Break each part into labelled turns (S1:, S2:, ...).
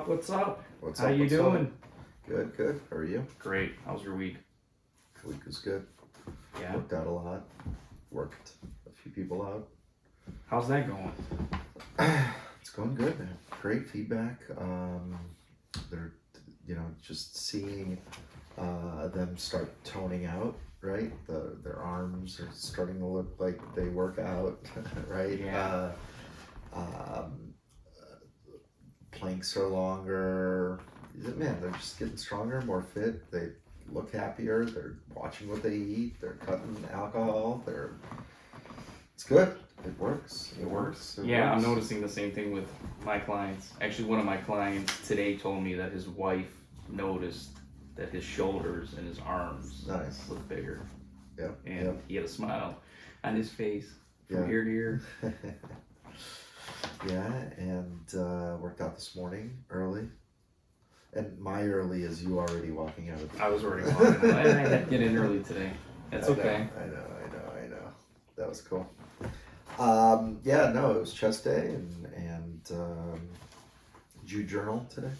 S1: up? What's up?
S2: What's
S1: How
S2: up?
S1: you
S2: What's
S1: doing?
S2: up? Good, good. How are you?
S1: Great. How's your week?
S2: The week was good.
S1: Yeah.
S2: Worked out a lot. Worked a few people out.
S1: How's that going?
S2: It's going good, man. Great feedback. They're, just seeing them start toning out, right? Their arms are starting to look like they work out, right?
S1: Yeah.
S2: Planks are longer. Man, they're just getting stronger, more fit. They look happier. They're watching what they eat. They're cutting alcohol. It's good. It works.
S1: It works. I'm noticing the same thing with my clients. Actually, one of my clients today told me that his wife noticed that his shoulders and his arms look bigger.
S2: Yeah.
S1: And he had a smile on his face from ear to ear.
S2: Yeah, and worked out this morning early. And my early is you already walking out of the
S1: I was already walking. I had to get in early today. That's okay.
S2: I know. That was cool. It was chest day, and did you journal today?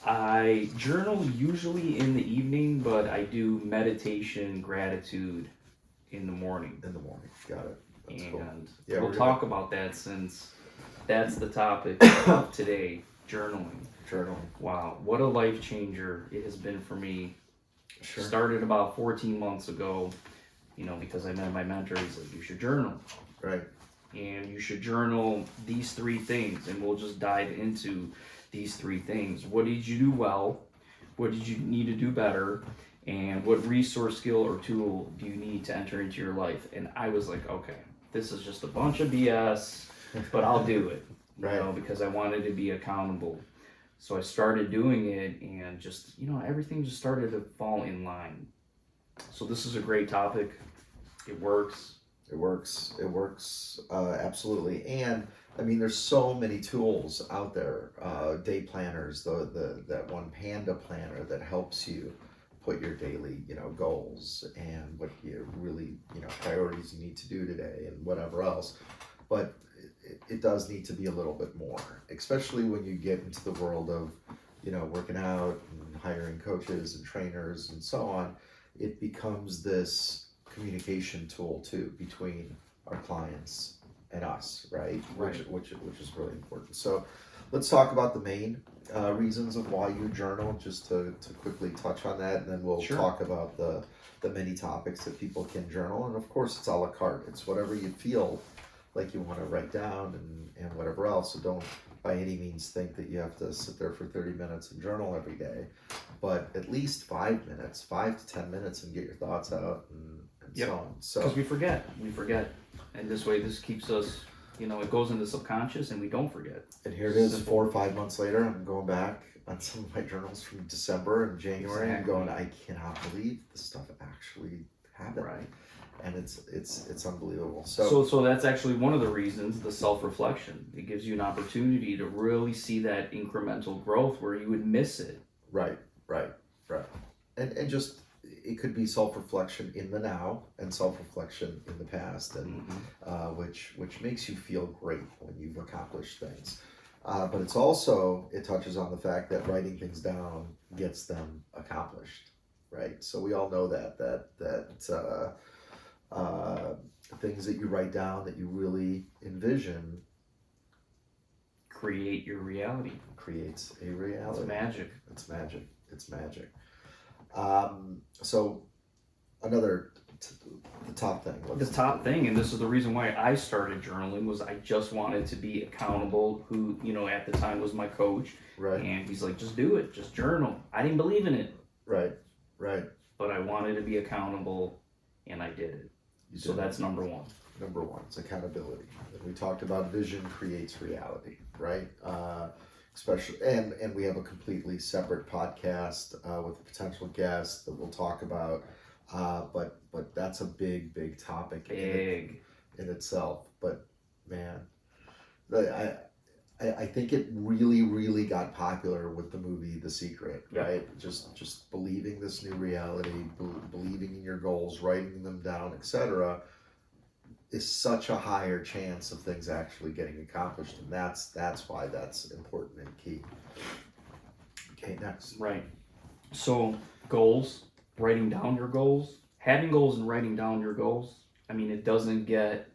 S1: I journal usually in the evening, but I do meditation, gratitude in the morning.
S2: In the morning, got it. That's
S1: and
S2: cool.
S1: We'll talk about that since that's the topic of today, journaling. Wow, what a life changer it has been for me.
S2: Sure.
S1: Started about 14 months ago, because I met my mentor. He's like, you should journal.
S2: Right.
S1: And you should journal these 3 things, and we'll just dive into these 3 things. What did you do well? What did you need to do better? And what resource, skill, or tool do you need to enter into your life? And I was like, okay, this is just a bunch of BS, but I'll do it, because I wanted to be accountable. So I started doing it, and just, everything just started to fall in line. So this is a great topic. It works.
S2: It works, absolutely. And I mean, there's so many tools out there. Day planners, that one Panda planner that helps you put your daily, goals and what you really, priorities you need to do today and whatever else. But it does need to be a little bit more, especially when you get into the world of, working out and hiring coaches and trainers and so on. It becomes this communication tool too between our clients and us, right? Which is really important. So let's talk about the main reasons of why you journal, just to quickly touch on that, and then we'll talk about the many topics that people can journal. And of course, it's a la carte. It's whatever you feel like you want to write down and whatever else. So don't by any means think that you have to sit there for 30 minutes and journal every day, but at least 5 minutes, 5 to 10 minutes, and get your thoughts out and so on. So
S1: because we forget, and this way, this keeps us, it goes into subconscious, and we don't forget.
S2: And here it is, 4 or 5 months later, I'm going back on some of my journals from December and January, and going, I cannot believe this stuff actually happened.
S1: Right.
S2: And it's unbelievable. So
S1: that's actually one of the reasons, the self-reflection. It gives you an opportunity to really see that incremental growth where you would miss it.
S2: Right. And just, it could be self-reflection in the now and self-reflection in the past, and which makes you feel great when you've accomplished things. But it's also, it touches on the fact that writing things down gets them accomplished, right? So we all know that things that you write down that you really envision
S1: create your reality.
S2: Creates a reality.
S1: It's magic.
S2: It's magic. So another the top thing.
S1: The top thing, and this is the reason why I started journaling, was I just wanted to be accountable. Who, at the time was my coach.
S2: Right.
S1: And he's like, just do it. Just journal. I didn't believe in it.
S2: Right.
S1: But I wanted to be accountable, and I did it. So that's number one.
S2: Number one is accountability. And we talked about vision creates reality, right? Especially, and we have a completely separate podcast with a potential guest that we'll talk about. But that's a big topic in itself. But man, I think it really got popular with the movie The Secret, right? Just believing this new reality, believing in your goals, writing them down, etc. is such a higher chance of things actually getting accomplished, and that's why that's important and key. Okay, next.
S1: Right. So goals, writing down your goals, having goals and writing down your goals. I mean, it doesn't get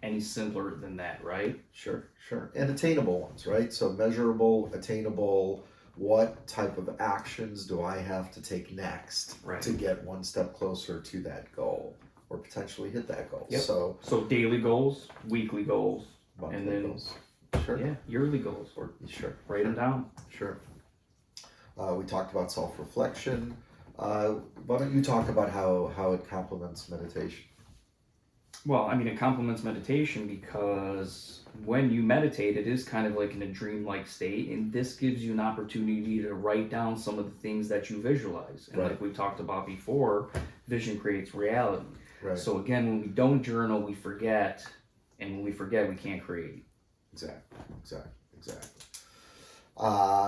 S1: any simpler than that, right?
S2: Sure, sure. And attainable ones, right? So measurable, attainable, what type of actions do I have to take next
S1: Right.
S2: to get one step closer to that goal or potentially hit that goal?
S1: Yep.
S2: So
S1: So daily goals, weekly goals,
S2: monthly
S1: and then
S2: goals. Sure.
S1: yeah, yearly goals, or
S2: Sure.
S1: write them down.
S2: Sure. We talked about self-reflection. Why don't you talk about how it complements meditation?
S1: Well, I mean, it complements meditation because when you meditate, it is kind of like in a dreamlike state, and this gives you an opportunity to write down some of the things that you visualize. And
S2: Right.
S1: like we talked about before, vision creates reality.
S2: Right.
S1: So again, when we don't journal, we forget, and when we forget, we can't create.
S2: Exactly.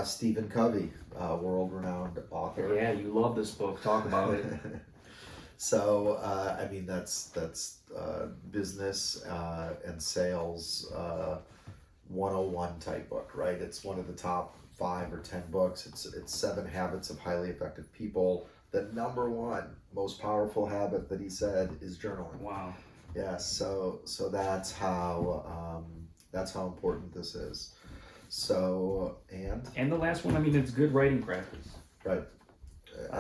S2: Stephen Covey, world-renowned author.
S1: Yeah, you love this book. Talk about it.
S2: So, I mean, that's business and sales 101 type book, right? It's one of the top 5 or 10 books. It's 7 Habits of Highly Effective People. The number one most powerful habit that he said is journaling.
S1: Wow.
S2: Yes. So that's how important this is. So
S1: And the last one, I mean, it's good writing practice.
S2: right.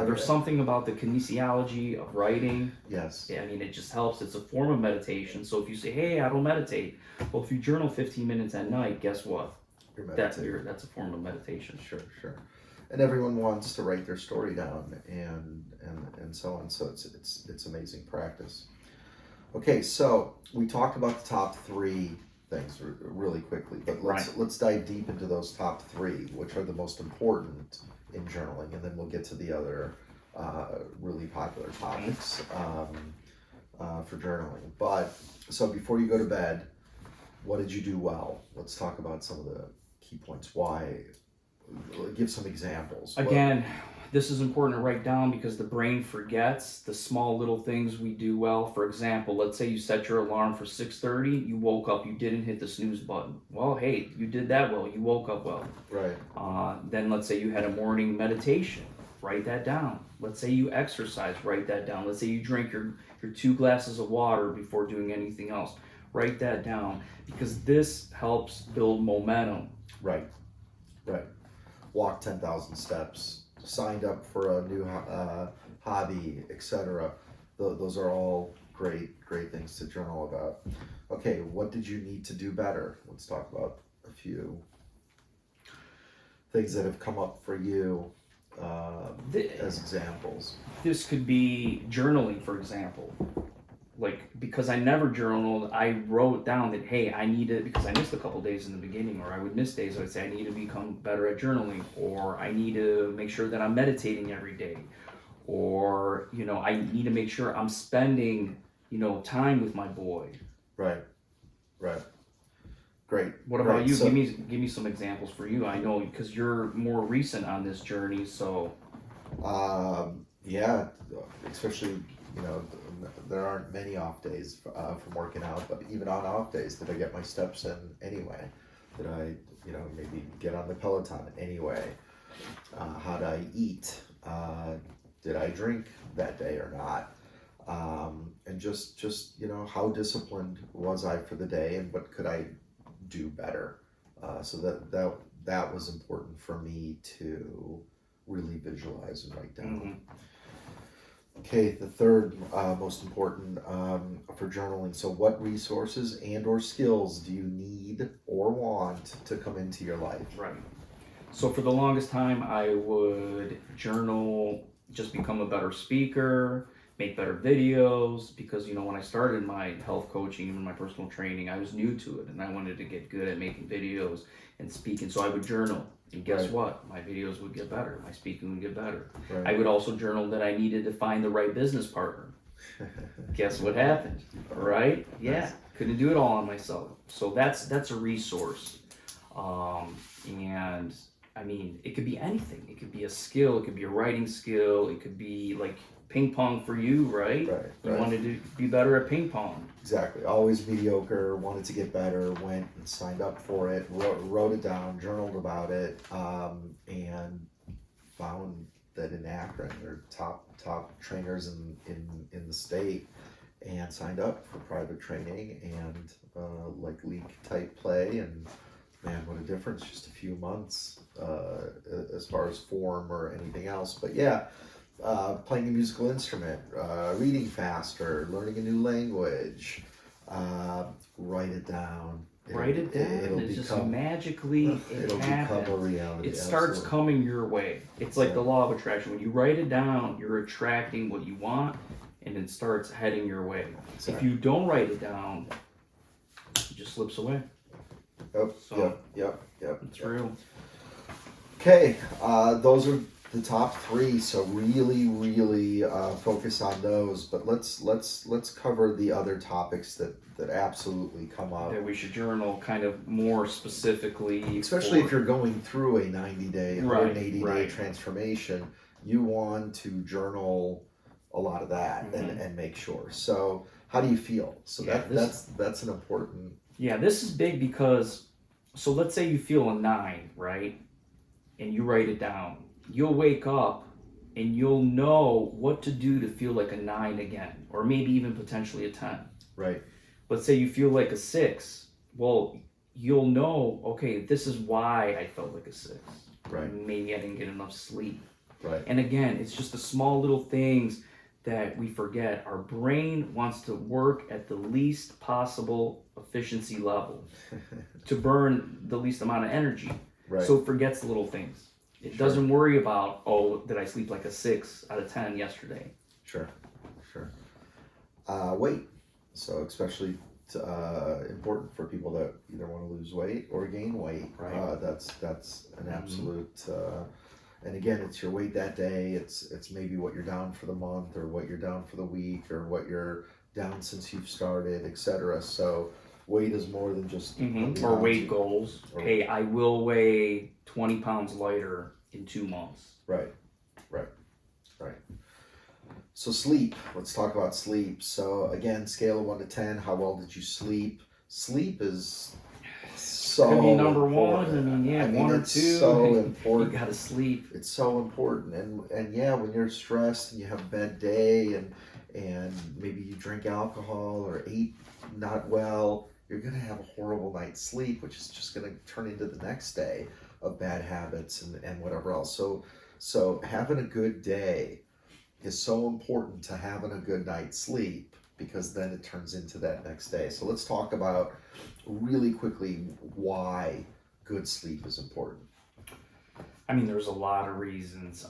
S1: There's something about the kinesiology of writing.
S2: Yes.
S1: I mean, it just helps. It's a form of meditation. So if you say, hey, I don't meditate. Well, if you journal 15 minutes at night, guess what?
S2: You're meditating.
S1: That's a form of meditation.
S2: Sure. And everyone wants to write their story down and so on. So it's amazing practice. Okay, so we talked about the top 3 things really quickly, but let's dive deep into those top 3, which are the most important in journaling, and then we'll get to the other really popular topics for journaling. But so before you go to bed, what did you do well? Let's talk about some of the key points. Why? Give some examples.
S1: Again, this is important to write down because the brain forgets the small little things we do well. For example, let's say you set your alarm for 6:30, you woke up, you didn't hit the snooze button. Well, hey, you did that well, you woke up well.
S2: Right.
S1: Then let's say you had a morning meditation, write that down. Let's say you exercise, write that down. Let's say you drink your 2 glasses of water before doing anything else, write that down, because this helps build momentum.
S2: Right. Walk 10,000 steps, signed up for a new hobby, etc. Those are all great things to journal about. Okay, what did you need to do better? Let's talk about a few things that have come up for you as examples.
S1: This could be journaling, for example. Like, because I never journaled, I wrote down that, hey, I need to, because I missed a couple days in the beginning, or I would miss days, I would say I need to become better at journaling, or I need to make sure that I'm meditating every day, or, I need to make sure I'm spending, time with my boy.
S2: Right. Great.
S1: What about
S2: Right.
S1: you?
S2: So,
S1: Give me some examples for you. I know, because you're more recent on this journey, so.
S2: yeah, especially, there aren't many off days from working out, but even on off days, did I get my steps in anyway? Did I, maybe get on the Peloton anyway? How did I eat? Did I drink that day or not? And just how disciplined was I for the day, and what could I do better? So that was important for me to really visualize and write down.
S1: Mm-hmm.
S2: Okay, the third most important for journaling. So what resources and or skills do you need or want to come into your life?
S1: Right. So for the longest time, I would journal, just become a better speaker, make better videos, because when I started my health coaching and my personal training, I was new to it and I wanted to get good at making videos and speaking. So I would journal. And guess what? My videos would get better. My speaking would get better.
S2: Right.
S1: I would also journal that I needed to find the right business partner. Guess what happened? Right? Yeah.
S2: Nice.
S1: Couldn't do it all on myself. So that's a resource. And I mean, it could be anything. It could be a skill. It could be a writing skill. It could be like ping pong for you, right?
S2: Right,
S1: You
S2: right.
S1: wanted to be better at ping pong.
S2: Exactly. Always mediocre, wanted to get better, went and signed up for it, wrote it down, journaled about it, and found that in Akron, they're top trainers in the state, and signed up for private training and like league type play. And man, what a difference! Just a few months as far as form or anything else. But yeah, playing a musical instrument, reading faster, learning a new language, write it down.
S1: Write it down.
S2: It'll
S1: It's just
S2: become
S1: magically
S2: it'll
S1: happens.
S2: become a reality.
S1: It starts
S2: absolutely.
S1: coming your way. It's like
S2: Yeah.
S1: the law of attraction. When you write it down, you're attracting what you want, and it starts heading your way. If
S2: Exactly.
S1: you don't write it down, it just slips away.
S2: Yep,
S1: So-
S2: yep.
S1: It's real.
S2: Okay, those are the top three. So really focus on those. But let's cover the other topics that absolutely come up.
S1: That we should journal kind of more specifically.
S2: Especially
S1: for-
S2: if you're going through a 90-day,
S1: Right,
S2: 180-day
S1: right.
S2: transformation, you want to journal a lot of that and make sure. So how do you feel? So
S1: Yeah,
S2: that's an important.
S1: Yeah, this is big because, so let's say you feel a 9, right? And you write it down. You'll wake up and you'll know what to do to feel like a 9 again, or maybe even potentially a 10.
S2: Right.
S1: Let's say you feel like a 6. Well, you'll know, okay, this is why I felt like a 6.
S2: Right.
S1: Maybe I didn't get enough sleep.
S2: Right.
S1: And again, it's just the small little things that we forget. Our brain wants to work at the least possible efficiency level to burn the least amount of energy.
S2: Right.
S1: So it forgets the little things. It
S2: Sure.
S1: doesn't worry about, oh, did I sleep like a 6 out of 10 yesterday?
S2: Sure. Weight. So especially important for people that either want to lose weight or gain weight.
S1: Right.
S2: That's an absolute. And again, it's your weight that day. It's maybe what you're down for the month, or what you're down for the week, or what you're down since you've started, etc. So weight is more than just how many
S1: Or
S2: pounds
S1: weight
S2: you-
S1: goals.
S2: or-
S1: Hey, I will weigh 20 pounds lighter in 2 months.
S2: Right. So sleep. Let's talk about sleep. So again, scale of 1 to 10. How well did you sleep? Sleep is so
S1: Could be number
S2: important.
S1: 1. I mean, yeah, 1 or 2.
S2: It's so
S1: You
S2: important.
S1: gotta sleep.
S2: It's so important. And yeah, when you're stressed and you have a bad day and maybe you drink alcohol or ate not well, you're gonna have a horrible night's sleep, which is just gonna turn into the next day of bad habits and whatever else. So having a good day is so important to having a good night's sleep, because then it turns into that next day. So let's talk about really quickly why good sleep is important.
S1: I mean, there's a lot of reasons.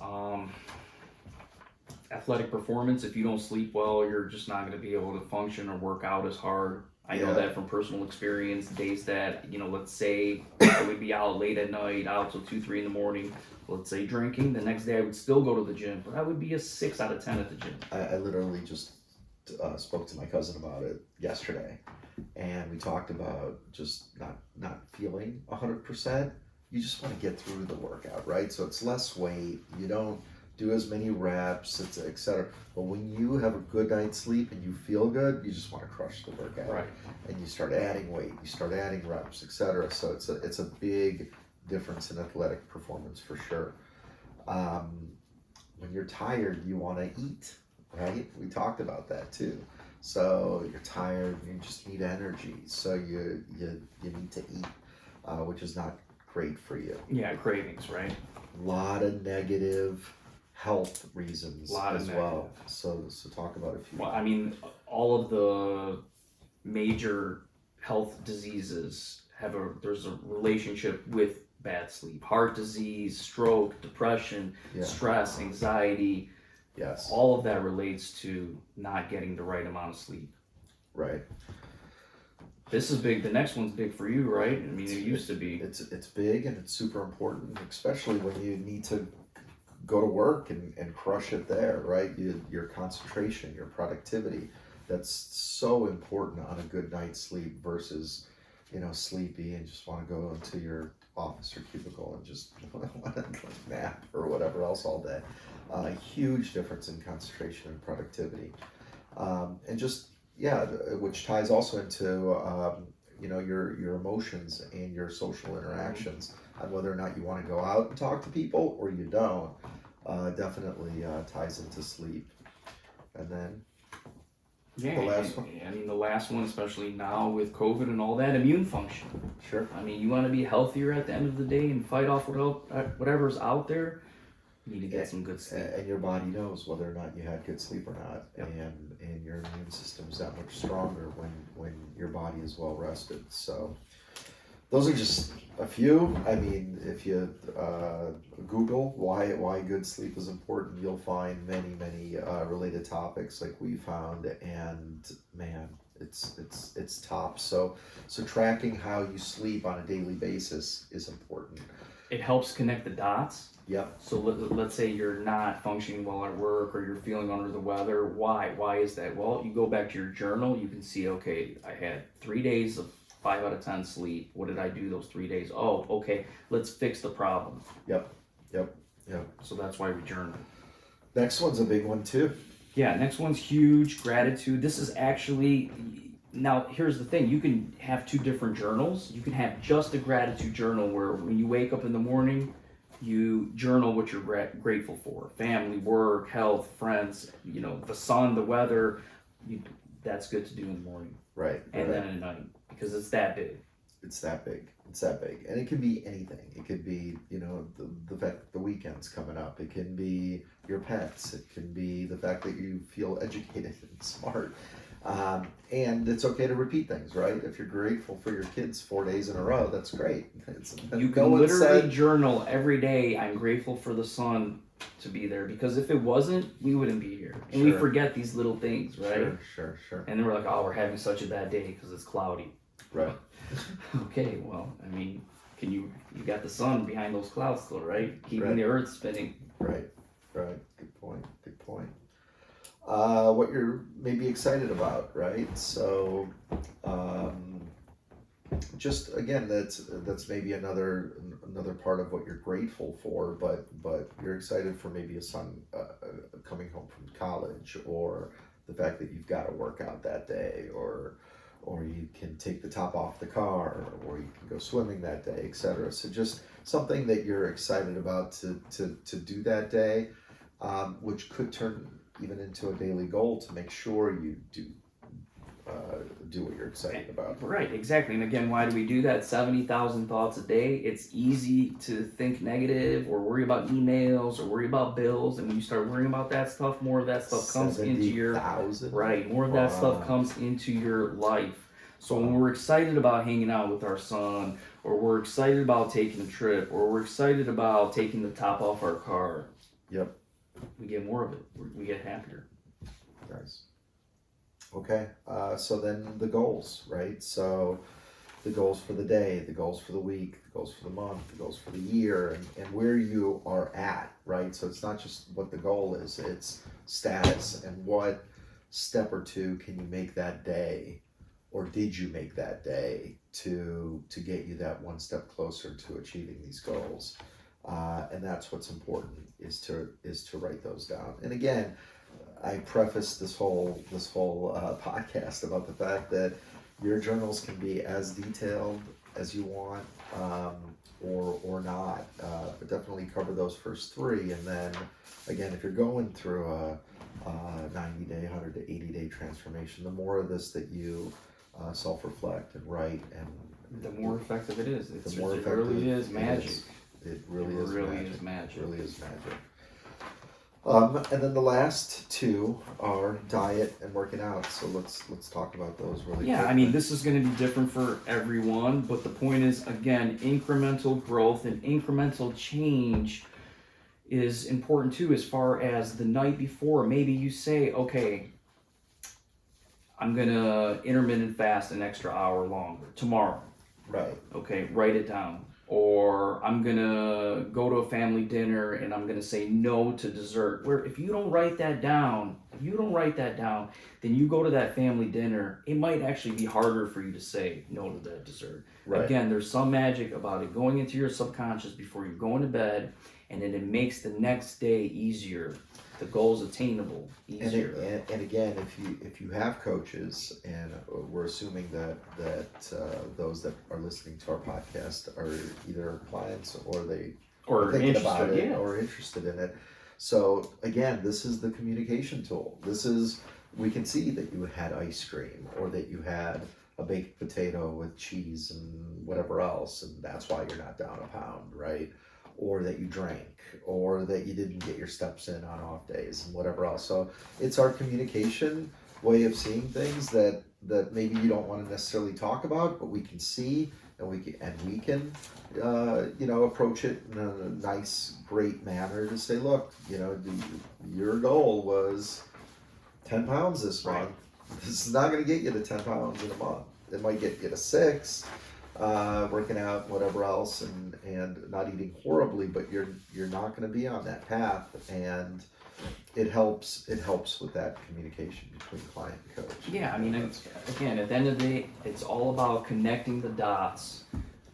S1: Athletic performance, if you don't sleep well, you're just not going to be able to function or work out as hard. I know
S2: Yeah.
S1: that from personal experience. Days that, let's say I would be out late at night, out till 2, 3 in the morning, let's say drinking. The next day I would still go to the gym, but I would be a 6 out of 10 at the gym.
S2: I literally just spoke to my cousin about it yesterday, and we talked about just not feeling 100%. You just want to get through the workout, right? So it's less weight. You don't do as many reps, etc. But when you have a good night's sleep and you feel good, you just want to crush the workout.
S1: Right.
S2: And you start adding weight, you start adding reps, etc. So it's a big difference in athletic performance for sure. When you're tired, you want to eat, right? We talked about that too. So you're tired, you just need energy. So you need to eat, which is not great for you.
S1: Yeah, cravings, right?
S2: A lot of negative health reasons
S1: Lot of
S2: as well. So talk about a few.
S1: Well, I mean, all of the major health diseases there's a relationship with bad sleep. Heart disease, stroke, depression,
S2: Yeah.
S1: stress, anxiety,
S2: Yes.
S1: all of that relates to not getting the right amount of sleep.
S2: Right.
S1: This is big. The next one's big for you, right? I mean, it used to be.
S2: It's big and it's super important, especially when you need to go to work and crush it there, right? Your concentration, your productivity. That's so important on a good night's sleep versus, sleepy and just want to go into your office or cubicle and just want to nap or whatever else all day. Huge difference in concentration and productivity. And just, yeah, which ties also into, your emotions and your social interactions on whether or not you want to go out and talk to people or you don't. Definitely ties into sleep. And then
S1: Yeah,
S2: the last one.
S1: I mean, the last one, especially now with COVID and all that, immune function.
S2: Sure.
S1: I mean, you want to be healthier at the end of the day and fight off whatever's out there. You need to get some good sleep.
S2: And your body knows whether or not you had good sleep or not.
S1: Yep.
S2: And your immune system is that much stronger when your body is well rested. So those are just a few. I mean, if you Google why good sleep is important, you'll find many related topics like we found. And man, it's top. So tracking how you sleep on a daily basis is important.
S1: It helps connect the dots.
S2: Yep.
S1: So let's say you're not functioning well at work or you're feeling under the weather. Why is that? Well, you go back to your journal, you can see, okay, I had 3 days of 5 out of 10 sleep. What did I do those 3 days? Oh, okay, let's fix the problem.
S2: Yep.
S1: So that's why we journal.
S2: Next one's a big one too.
S1: Yeah, next one's huge, gratitude. This is actually, now here's the thing, you can have 2 different journals. You can have just a gratitude journal where when you wake up in the morning, you journal what you're grateful for. Family, work, health, friends, the sun, the weather. That's good to do in the morning.
S2: Right.
S1: And then at night, because it's that big.
S2: It's that big. And it can be anything. It could be, the fact that the weekend's coming up. It can be your pets. It can be the fact that you feel educated and smart. And it's okay to repeat things, right? If you're grateful for your kids 4 days in a row, that's great.
S1: You can literally journal every day, I'm grateful for the sun to be there, because if it wasn't, we wouldn't be here. And we forget these little things, right?
S2: Sure.
S1: And then we're like, oh, we're having such a bad day because it's cloudy.
S2: Right.
S1: Okay, well, I mean, you got the sun behind those clouds still, right? Keeping the earth spinning.
S2: Right. Good point. What you're maybe excited about, right? So, just again, that's maybe another part of what you're grateful for, but you're excited for maybe a son coming home from college, or the fact that you've got to work out that day, or you can take the top off the car, or you can go swimming that day, etc. So just something that you're excited about to do that day, which could turn even into a daily goal to make sure you do what you're excited about.
S1: Right, exactly. And again, why do we do that? 70,000 thoughts a day. It's easy to think negative or worry about emails or worry about bills. And when you start worrying about that stuff, more of that stuff comes into your more of that stuff comes into your life. So when we're excited about hanging out with our son, or we're excited about taking a trip, or we're excited about taking the top off our car, we get more of it. We get happier.
S2: Nice. Okay, so then the goals, right? So the goals for the day, the goals for the week, the goals for the month, the goals for the year, and where you are at, right? So it's not just what the goal is, it's status, and what step or two can you make that day, or did you make that day to get you that one step closer to achieving these goals. And that's what's important, is to write those down. And again, I prefaced this whole podcast about the fact that your journals can be as detailed as you want, or not, but definitely cover those first 3. And then again, if you're going through a 90-day, 100 to 80-day transformation, the more of this that you self-reflect and write, and
S1: the more effective it is. It
S2: effective
S1: really is magic.
S2: It really is magic. It really is magic. And then the last 2 are diet and working out. So let's talk about those really quickly.
S1: I mean, this is going to be different for everyone, but the point is, again, incremental growth and incremental change is important too. As far as the night before, maybe you say, okay, I'm going to intermittent fast an extra hour longer tomorrow.
S2: Right.
S1: Okay, write it down. or I'm gonna go to a family dinner and I'm gonna say no to dessert. Where if you don't write that down, then you go to that family dinner, it might actually be harder for you to say no to that dessert.
S2: Right.
S1: Again, there's some magic about it going into your subconscious before you go into bed, and then it makes the next day easier. The goal's attainable easier.
S2: And again, if you have coaches, and we're assuming that those that are listening to our podcast are either clients or they
S1: Or
S2: are thinking
S1: interested,
S2: about it
S1: yeah.
S2: or interested in it. So again, this is the communication tool. We can see that you had ice cream or that you had a baked potato with cheese and whatever else, and that's why you're not down a pound, right? Or that you drank, or that you didn't get your steps in on off days and whatever else. So it's our communication way of seeing things that maybe you don't want to necessarily talk about, but we can see, and we can approach it in a nice, great manner to say, look, your goal was 10 pounds this month. This is not going to get you to 10 pounds in a month. It might get you to 6. Working out, whatever else, and not eating horribly, but you're not going to be on that path, and it helps with that communication between client and coach.
S1: Yeah, I mean, again, at the end of the day, it's all about connecting the dots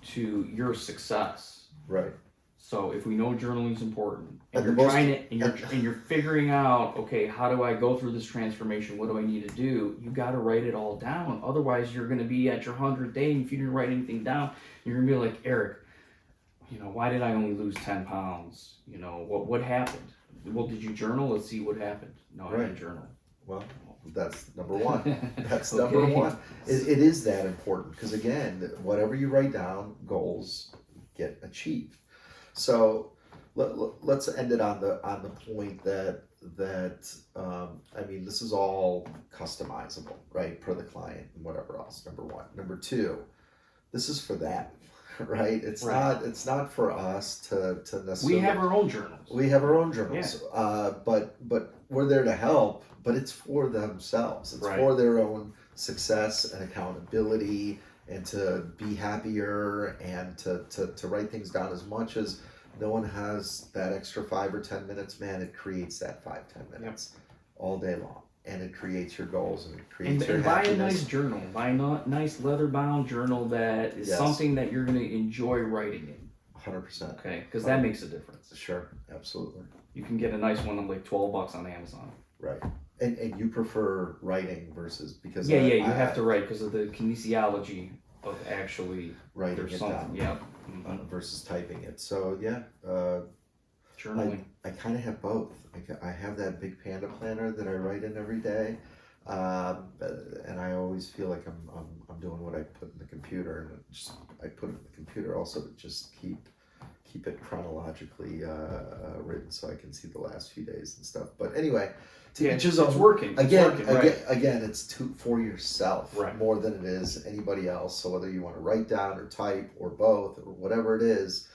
S1: to your success.
S2: Right.
S1: So if we know journaling is important, and you're figuring out, okay, how do I go through this transformation? What do I need to do? You got to write it all down. Otherwise, you're going to be at your 100th day, and if you didn't write anything down, you're going to be like, Eric, why did I only lose 10 pounds? What happened? Well, did you journal? Let's see what happened. No, I didn't journal.
S2: Well, that's number one. That's
S1: Okay.
S2: number one. It is that important because again, whatever you write down, goals get achieved. So let's end it on the point that this is all customizable, right, per the client and whatever else. Number one. Number two, this is for them, right? It's not for us to necessarily.
S1: We have our own journals.
S2: We have our own journals, but we're there to help. But it's for themselves. It's for their own success and accountability, and to be happier, and to write things down. As much as no one has that extra 5 or 10 minutes, man, it creates that 5-10 minutes all day long, and it creates your goals, and it creates your happiness.
S1: Buy a nice journal. Buy a nice leather-bound journal that is something that you're going to enjoy writing in.
S2: 100%.
S1: Okay, because that makes a difference.
S2: Sure, absolutely.
S1: You can get a nice one of like $12 on Amazon.
S2: Right. And you prefer writing versus because
S1: you have to write because of the kinesiology of actually
S2: writing it down.
S1: Yeah.
S2: Versus typing it. So
S1: journaling.
S2: I kind of have both. I have that big panda planner that I write in every day, and I always feel like I'm doing what I put in the computer, and I put it in the computer also to just keep it chronologically written so I can see the last few days and stuff. But anyway,
S1: it's working.
S2: Again, it's for yourself more than it is anybody else. So whether you want to write down or type or both or whatever it is,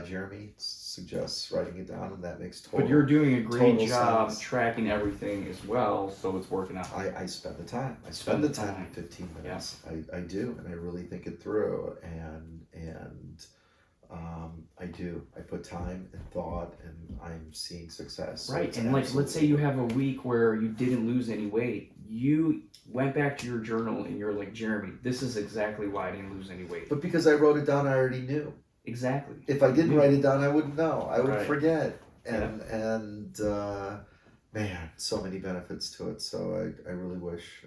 S2: Jeremy suggests writing it down, and that makes total.
S1: But you're doing a great job
S2: sense.
S1: tracking everything as well, so it's working out.
S2: I spend the time. I spend the time 15 minutes. I do, and I really think it through, and I do. I put time and thought, and I'm seeing success. So
S1: right, and let's say you have a week where you didn't lose any weight. You went back to your journal and you're like, Jeremy, this is exactly why I didn't lose any weight.
S2: But because I wrote it down, I already knew.
S1: Exactly.
S2: If I didn't write it down, I wouldn't know. I would forget. And man, so many benefits to it. So I really wish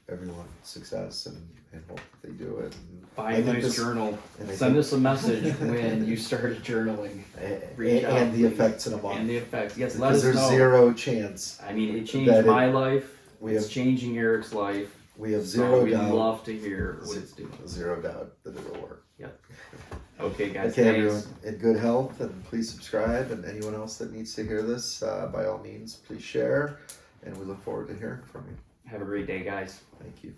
S2: everyone success and hope that they do it. And
S1: buy a nice journal. Send us a message when you started journaling.
S2: And the effects in a month.
S1: And the effects. Yes, let us know.
S2: Because there's zero chance.
S1: I mean, it changed my life. It's changing Eric's life.
S2: We have zero doubt.
S1: We'd love to hear what it's doing.
S2: Zero doubt that it will work.
S1: Yep. Okay, guys.
S2: Okay, everyone. In good health, and please subscribe. And anyone else that needs to hear this, by all means, please share. And we look forward to hearing from you.
S1: Have a great day, guys.
S2: Thank you.